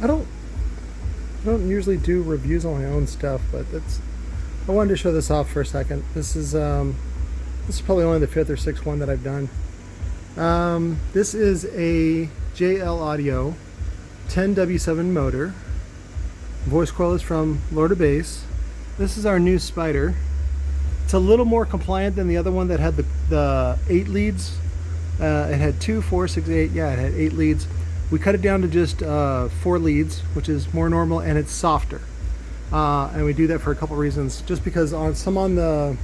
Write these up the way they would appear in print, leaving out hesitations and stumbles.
I don't usually do reviews on my own stuff, but I wanted to show this off for a second. This is probably only the 5th or 6th one that I've done. This is a JL Audio 10W7 motor. Voice coil is from Lower to Base. This is our new Spider. It's a little more compliant than the other one that had the 8 leads. It had 2, 4, 6, 8. Yeah, it had 8 leads. We cut it down to just 4 leads, which is more normal, and it's softer. And we do that for a couple reasons. Just because on the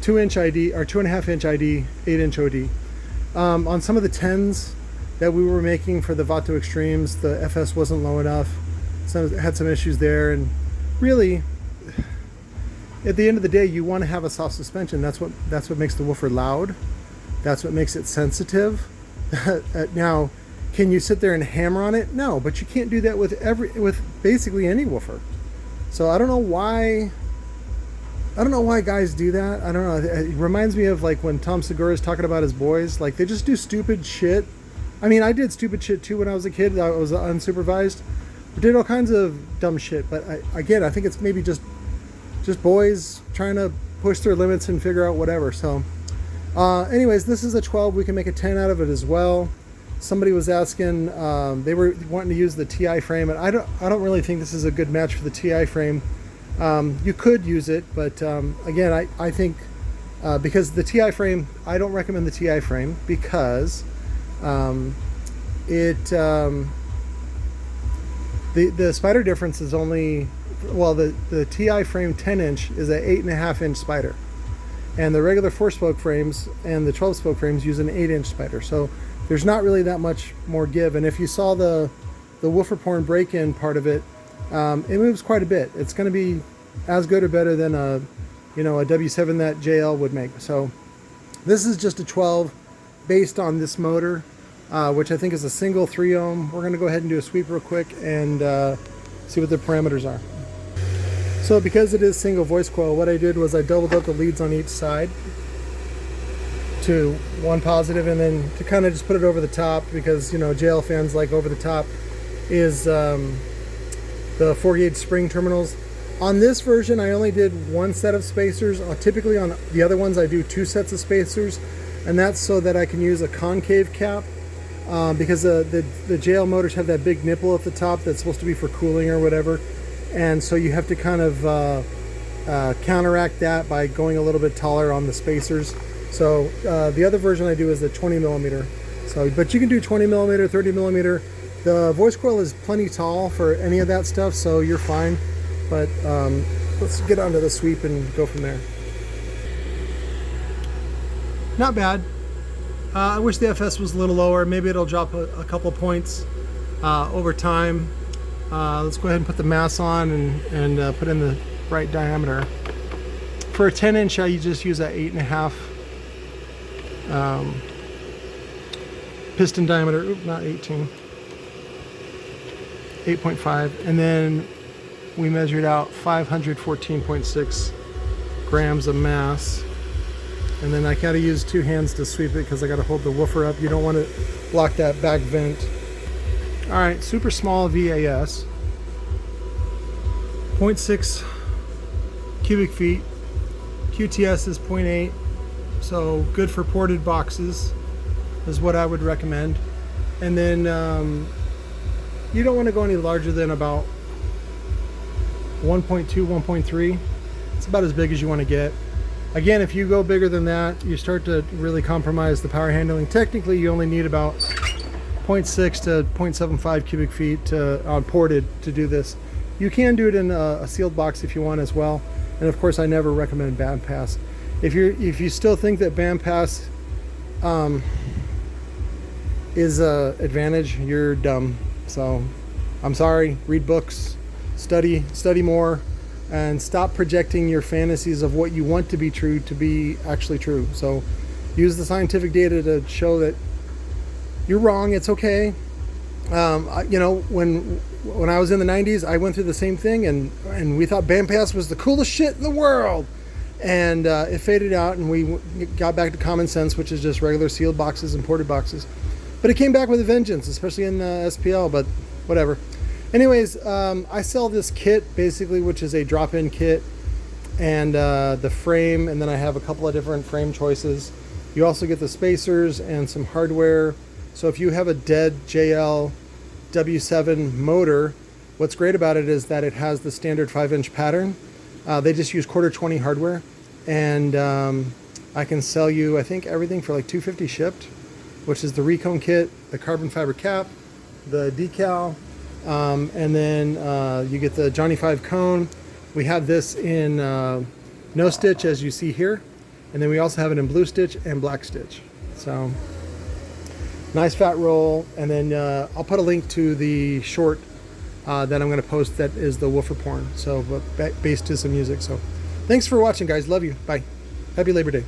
2-inch ID or 2.5-inch ID, 8-inch OD, on some of the 10s that we were making for the Vato Extremes, the FS wasn't low enough. So it had some issues there, and really, at the end of the day, you want to have a soft suspension. That's what makes the woofer loud. That's what makes it sensitive. Now, can you sit there and hammer on it? No, but you can't do that with basically any woofer. So I don't know why guys do that. I don't know. It reminds me of like when Tom Segura is talking about his boys. Like, they just do stupid shit. I mean, I did stupid shit too when I was a kid. I was unsupervised. We did all kinds of dumb shit. But I think it's maybe just boys trying to push their limits and figure out whatever. So anyways, this is a 12. We can make a 10 out of it as well. Somebody was asking, they were wanting to use the TI frame, and I don't really think this is a good match for the TI frame. You could use it, but again, I think because the TI frame, I don't recommend the TI frame because the Spider difference is only, well, the TI frame 10-inch is an 8.5-inch Spider, and the regular 4-spoke frames and the 12-spoke frames use an 8-inch Spider. So there's not really that much more give. And if you saw the woofer porn break-in part of it, it moves quite a bit. It's going to be as good or better than a W7 that JL would make. So this is just a 12 based on this motor, which I think is a single 3 ohm. We're going to go ahead and do a sweep real quick and see what the parameters are. So because it is single voice coil, what I did was I doubled up the leads on each side to one positive, and then to kind of just put it over the top, because JL fans like over the top, is the 4-gauge spring terminals. On this version, I only did 1 set of spacers. Typically on the other ones, I do 2 sets of spacers, and that's so that I can use a concave cap, because the JL motors have that big nipple at the top that's supposed to be for cooling or whatever, and so you have to kind of counteract that by going a little bit taller on the spacers. So the other version I do is the 20 millimeter. So, but you can do 20 millimeter, 30 millimeter. The voice coil is plenty tall for any of that stuff, so you're fine. But let's get onto the sweep and go from there. Not bad. I wish the FS was a little lower. Maybe it'll drop a couple points over time. Let's go ahead and put the mass on and put in the right diameter. For a 10-inch, I just use that 8.5 piston diameter. Oop, not 18. 8.5, and then we measured out 514.6 grams of mass, and then I gotta use 2 hands to sweep it because I gotta hold the woofer up. You don't want to block that back vent. All right, super small VAS, 0.6 cubic feet. QTS is 0.8, so good for ported boxes is what I would recommend. And then you don't want to go any larger than about 1.2, 1.3. It's about as big as you want to get. Again, if you go bigger than that, you start to really compromise the power handling. Technically, you only need about 0.6 to 0.75 cubic feet on ported to do this. You can do it in a sealed box if you want as well. And of course, I never recommend bandpass. If you still think that bandpass is an advantage, you're dumb. So I'm sorry. Read books, study more, and stop projecting your fantasies of what you want to be true to be actually true. So use the scientific data to show that you're wrong. It's okay. When I was in the 90s, I went through the same thing, and we thought bandpass was the coolest shit in the world, and it faded out, and we got back to common sense, which is just regular sealed boxes and ported boxes. But it came back with a vengeance, especially in SPL, but whatever. Anyways, I sell this kit basically, which is a drop-in kit, and the frame, and then I have a couple of different frame choices. You also get the spacers and some hardware. So if you have a dead JL W7 motor, what's great about it is that it has the standard 5-inch pattern. They just use 1/4-20 hardware, and I can sell you, I think, everything for like $250 shipped, which is the recone kit, the carbon fiber cap, the decal, and then you get the Johnny 5 cone. We have this in no stitch, as you see here, and then we also have it in blue stitch and black stitch. So nice fat roll, and then I'll put a link to the short that I'm going to post that is the woofer porn, so based to some music. So thanks for watching, guys. Love you. Bye. Happy Labor Day.